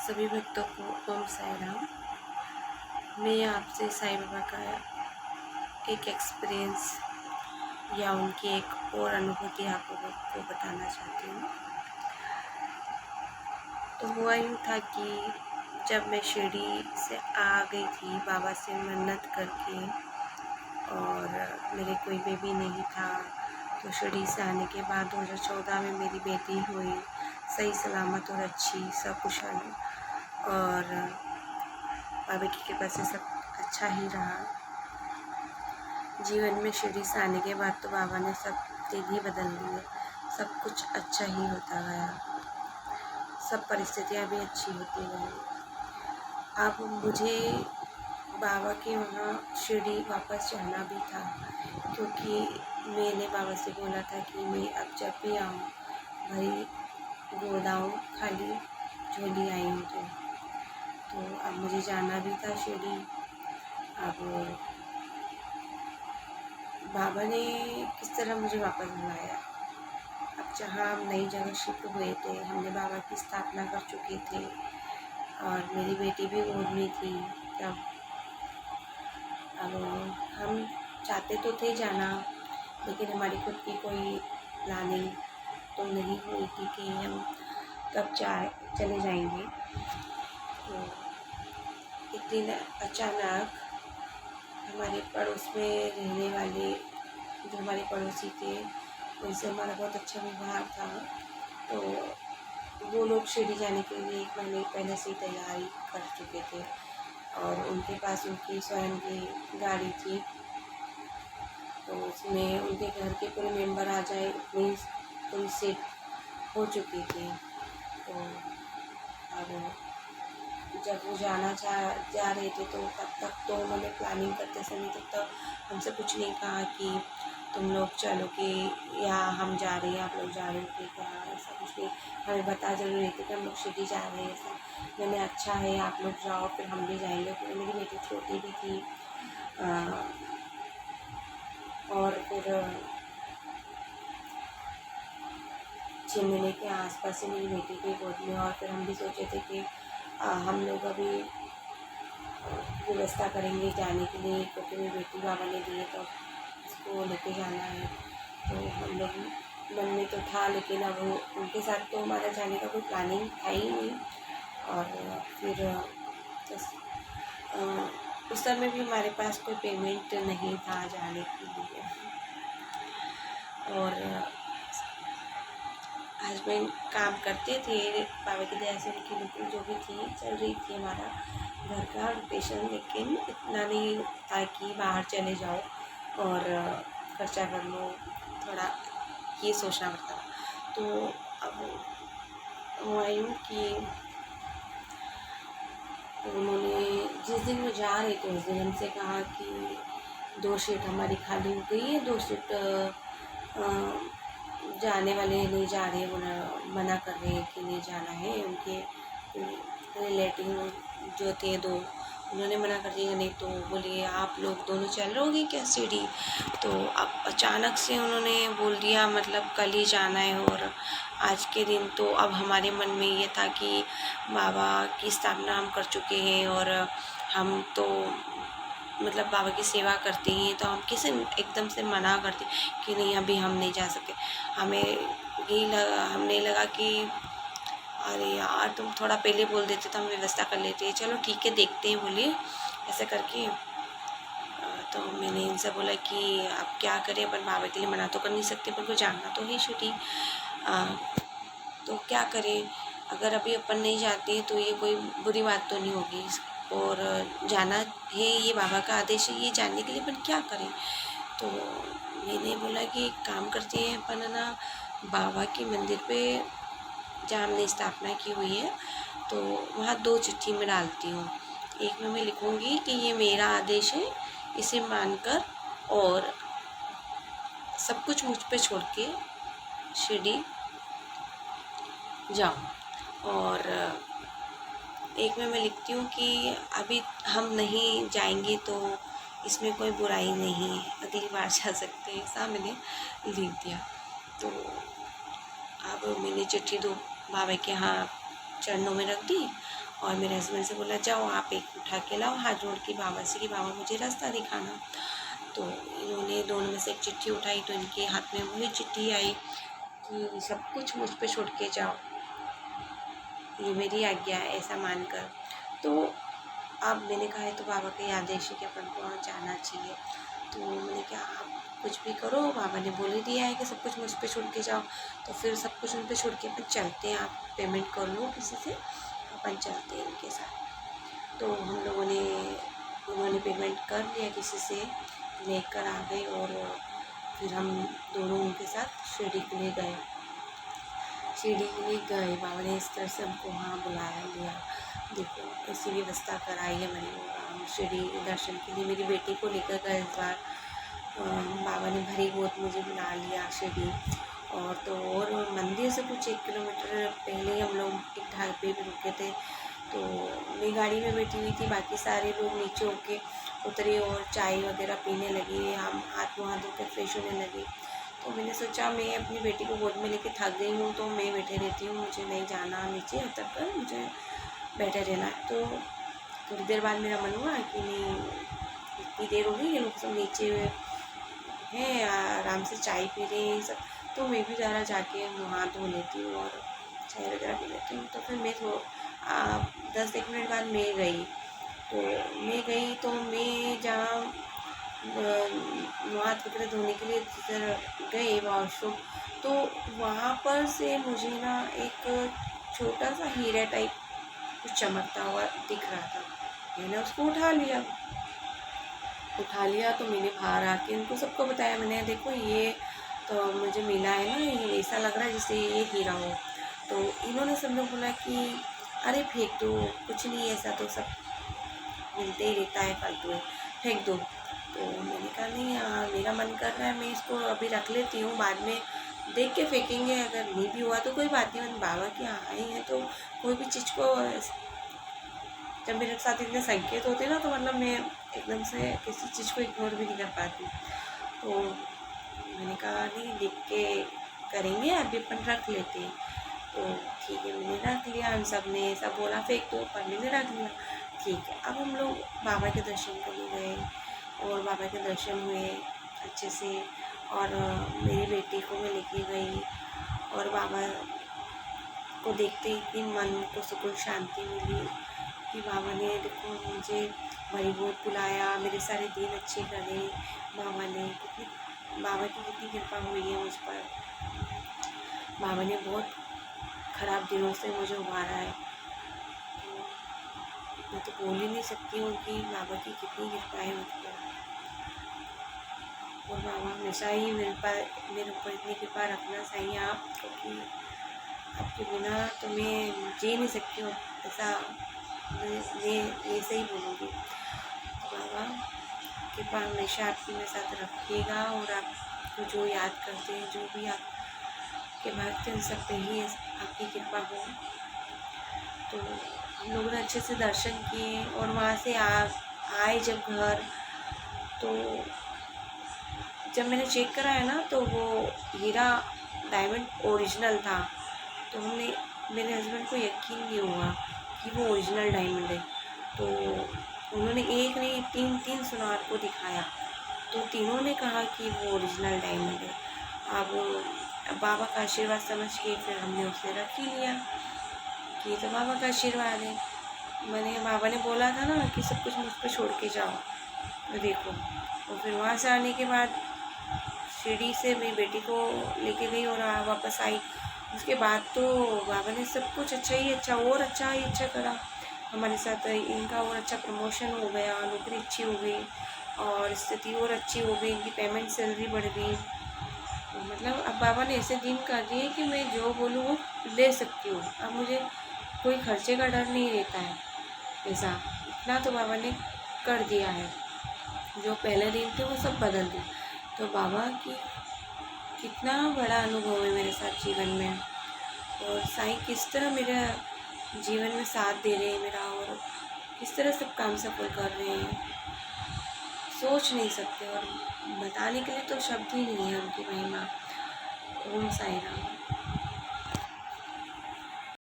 सभी भक्तों को ओम साई राम। मैं आपसे साईं बाबा का एक एक्सपीरियंस या उनकी एक और अनुभूति आपको बताना चाहती हूँ। तो हुआ यूँ था कि जब मैं शिरडी से आ गई थी बाबा से मन्नत करके, और मेरे कोई बेबी नहीं था, तो शिरडी से आने के बाद 2014 में मेरी बेटी हुई, सही सलामत और अच्छी सकुशल, और बाबा की कृपा से सब अच्छा ही रहा। जीवन में शिरडी से आने के बाद तो बाबा ने सब दिन ही बदल दिए, सब कुछ अच्छा ही होता गया, सब परिस्थितियाँ भी अच्छी होती गई। अब मुझे बाबा के वहाँ शिरडी वापस जाना भी था, क्योंकि मैंने बाबा से बोला था कि मैं अब जब भी आऊँ भरी गोदाऊँ, खाली झोली आई हूँ तो अब मुझे जाना भी था शिरडी। अब बाबा ने किस तरह मुझे वापस बुलाया। अब जहाँ हम नई जगह शिफ्ट हुए थे, हमने बाबा की स्थापना कर चुके थे और मेरी बेटी भी गोद में थी तब। अब हम चाहते तो थे जाना, लेकिन हमारी खुद की कोई प्लानिंग तो नहीं हुई थी कि हम कब चले जाएंगे। तो एक दिन अचानक हमारे पड़ोस में रहने वाले जो हमारे पड़ोसी थे, उनसे हमारा बहुत अच्छा व्यवहार था, तो वो लोग शिरडी जाने के लिए 1 महीने पहले से ही तैयारी कर चुके थे और उनके पास उनकी स्वयं की गाड़ी थी। तो उसमें उनके घर के पूरे मेंबर आ जाए उतनी पूरी सीट हो चुकी थी। तो अब जब वो जा रहे थे तो तब तक तो उन्होंने प्लानिंग करते समय तब तक हमसे कुछ नहीं कहा कि तुम लोग चलोगे या हम जा रहे हैं, आप लोग जा रहे हो क्या, ऐसा कुछ नहीं। हमें बता जरूर रही थी कि हम लोग शिरडी जा रहे हैं। ऐसा मैंने अच्छा है आप लोग जाओ, फिर हम भी जाएंगे, क्योंकि मेरी बेटी छोटी भी थी। और फिर 6 महीने के आसपास से मेरी बेटी की गोद में, और फिर हम भी सोचे थे कि हम लोग अभी व्यवस्था करेंगे जाने के लिए, क्योंकि मेरी बेटी बाबा ने दी है तो उसको लेके जाना है। तो हम लोग मन में तो था, लेकिन अब उनके साथ तो हमारा जाने का कोई प्लानिंग था ही नहीं। और फिर उस समय भी हमारे पास कोई पेमेंट नहीं था जाने के लिए, और हस्बैंड काम करते थे, बाबा की दया से उनकी नौकरी जो भी थी चल रही थी, हमारा घर का रोटेशन, लेकिन इतना नहीं था कि बाहर चले जाओ और खर्चा कर लो, थोड़ा ये सोचना पड़ता। तो अब हुआ यूँ कि उन्होंने जिस दिन वो जा रहे थे उस दिन हमसे कहा कि 2 सीट हमारी खाली हो गई है, 2 सीट जाने वाले नहीं जा रहे, मना कर रहे हैं कि नहीं जाना है। उनके रिलेटिव जो थे 2, उन्होंने मना कर दिया। नहीं तो बोलिए आप लोग दोनों चल रहोगे क्या शिरडी। तो अब अचानक से उन्होंने बोल दिया, मतलब कल ही जाना है। और आज के दिन तो अब हमारे मन में ये था कि बाबा की स्थापना हम कर चुके हैं और हम तो मतलब बाबा की सेवा करते हैं, तो हम किसे एकदम से मना करते कि नहीं अभी हम नहीं जा सकते। हमें यही लगा, हमने लगा कि अरे यार तुम थोड़ा पहले बोल देते तो हम व्यवस्था कर लेते, चलो ठीक है देखते हैं बोलिए ऐसे करके। तो मैंने इनसे बोला कि अब क्या करें, अपन बाबा के लिए मना तो कर नहीं सकते, अपन को जाना तो है शिरडी, तो क्या करें। अगर अभी अपन नहीं जाते तो ये कोई बुरी बात तो नहीं होगी, और जाना है, ये बाबा का आदेश है, ये जानने के लिए अपन क्या करें। तो मैंने बोला कि एक काम करते हैं अपन ना, बाबा के मंदिर पे जहाँ हमने स्थापना की हुई है तो वहाँ 2 चिट्ठी में डालती हूँ। एक में मैं लिखूँगी कि ये मेरा आदेश है, इसे मानकर और सब कुछ मुझ पे छोड़ के शिरडी जाओ, और एक में मैं लिखती हूँ कि अभी हम नहीं जाएंगे तो इसमें कोई बुराई नहीं है, अगली बार जा सकते हैं, ऐसा मैंने लिख दिया। तो अब मैंने चिट्ठी 2 बाबा के यहाँ चरणों में रख दी और मेरे हस्बैंड से बोला जाओ आप एक उठा के लाओ हाथ जोड़ के बाबा से कि बाबा मुझे रास्ता दिखाना। तो इन्होंने दोनों में से एक चिट्ठी उठाई तो इनके हाथ में वही चिट्ठी आई कि सब कुछ मुझ पे छोड़ के जाओ, ये मेरी आज्ञा है, ऐसा मानकर। तो अब मैंने कहा है तो बाबा के आदेश है कि अपन को वहाँ जाना चाहिए। तो मैंने कहा आप कुछ भी करो, बाबा ने बोल ही दिया है कि सब कुछ मुझ पे छोड़ के जाओ, तो फिर सब कुछ उन पे छोड़ के अपन चलते हैं, आप पेमेंट कर लो किसी से, अपन चलते हैं इनके साथ। तो हम लोगों ने उन्होंने पेमेंट कर लिया किसी से, लेकर आ गए और फिर हम दोनों उनके साथ शिरडी के लिए गए। शिरडी के लिए गए, बाबा ने इस तरह से हमको वहाँ बुलाया लिया, देखो ऐसी व्यवस्था कराई है मैंने। हम शिरडी दर्शन के लिए मेरी बेटी को लेकर गए इस बार, बाबा ने भरी गोद मुझे बुला लिया शिरडी। और तो और मंदिर से कुछ 1 किलोमीटर पहले ही हम लोग एक ढाबे पे रुके थे। तो मैं गाड़ी में बैठी हुई थी, बाकी सारे लोग नीचे होके उतरे और चाय वगैरह पीने लगे, हम हाथ मुँह धो के फ्रेश होने लगे। तो मैंने सोचा मैं अपनी बेटी को गोद में लेके थक गई हूँ तो मैं बैठे रहती हूँ, मुझे नहीं जाना नीचे, तब तक मुझे बैठे रहना है। तो थोड़ी देर बाद मेरा मन हुआ कि नहीं इतनी देर हो गई, ये लोग सब नीचे हैं आराम से चाय पी रहे हैं सब, तो मैं भी ज़रा जाके मुँह हाथ धो लेती हूँ और चाय वगैरह पी लेती हूँ। तो फिर मैं 10-1 मिनट बाद मैं गई तो मैं जहाँ मुँह हाथ वगैरह धोने के लिए गए वॉशरूम, तो वहाँ पर से मुझे ना एक छोटा सा हीरा टाइप कुछ चमकता हुआ दिख रहा था। मैंने उसको उठा लिया तो मैंने बाहर आके उनको सबको बताया, मैंने देखो ये तो मुझे मिला है ना, ये ऐसा लग रहा है जैसे ये हीरा हो। तो इन्होंने सब लोग बोला कि अरे फेंक दो, कुछ नहीं, ऐसा तो सब मिलते ही रहता है, फालतू है, फेंक दो। तो मैंने कहा नहीं मेरा मन कर रहा है, मैं इसको अभी रख लेती हूँ, बाद में देख के फेंकेंगे, अगर नहीं भी हुआ तो कोई बात नहीं, मैंने बाबा के यहाँ आए हैं तो कोई भी चीज़ को जब मेरे साथ इतने संकेत होते ना तो मतलब मैं एकदम से किसी चीज़ को इग्नोर भी नहीं कर पाती। तो मैंने कहा नहीं देख के करेंगे, अभी अपन रख लेते हैं। तो ठीक है, मैंने रख लिया, हम सब ने ऐसा बोला फेंक दो, पर मैंने रख लिया। ठीक है, अब हम लोग बाबा के दर्शन करने गए और बाबा के दर्शन हुए अच्छे से, और मेरी बेटी को मैं लेके गई और बाबा को देखते ही इतनी मन को सुकून शांति मिली कि बाबा ने देखो मुझे भरी गोद बुलाया, मेरे सारे दिन अच्छे करे, बाबा की कितनी कृपा हुई है मुझ पर। बाबा ने बहुत ख़राब दिनों से मुझे उबारा है, मैं तो बोल ही नहीं सकती हूँ कि बाबा की कितनी कृपा है मुझ पर। और बाबा हमेशा ही मेरे ऊपर इतनी कृपा रखना चाहिए आप, क्योंकि आपके बिना तो मैं जी नहीं सकती हूँ, ऐसा मैं ऐसे ही बोलूँगी। बाबा कृपा हमेशा आपकी मेरे साथ रखिएगा, और आपको जो याद करते हैं, जो भी आपके भक्त उन सब पे ही आपकी कृपा हो। तो हम लोगों ने अच्छे से दर्शन किए और वहाँ से आए जब घर, तो जब मैंने चेक कराया ना तो वो हीरा डायमंड ओरिजिनल था। तो मेरे हस्बैंड को यकीन नहीं हुआ कि वो ओरिजिनल डायमंड है। तो उन्होंने एक नहीं तीन सुनार को दिखाया, तो तीनों ने कहा कि वो ओरिजिनल डायमंड है। अब बाबा का आशीर्वाद समझ के फिर हमने उसे रख ही लिया कि ये तो बाबा का आशीर्वाद है। बाबा ने बोला था ना कि सब कुछ मुझ पर छोड़ के जाओ, तो देखो। और फिर वहाँ से आने के बाद शिरडी से मेरी बेटी को लेके गई और वापस आई। उसके बाद तो बाबा ने सब कुछ अच्छा ही अच्छा करा हमारे साथ। इनका और अच्छा प्रमोशन हो गया, नौकरी अच्छी हो गई और स्थिति और अच्छी हो गई, इनकी पेमेंट सैलरी बढ़ गई। तो मतलब अब बाबा ने ऐसे दिन कर दिए कि मैं जो बोलूँ वो ले सकती हूँ। अब मुझे कोई खर्चे का डर नहीं रहता है, ऐसा इतना तो बाबा ने कर दिया है। जो पहले दिन थे वो सब बदल दिए। तो बाबा की कितना बड़ा अनुभव है मेरे साथ जीवन में, और साईं किस तरह मेरा जीवन में साथ दे रहे हैं मेरा, और किस तरह सब काम सफल कर रहे हैं, सोच नहीं सकते। और बताने के लिए तो शब्द ही नहीं है उनकी महिमा। ओम साईं राम।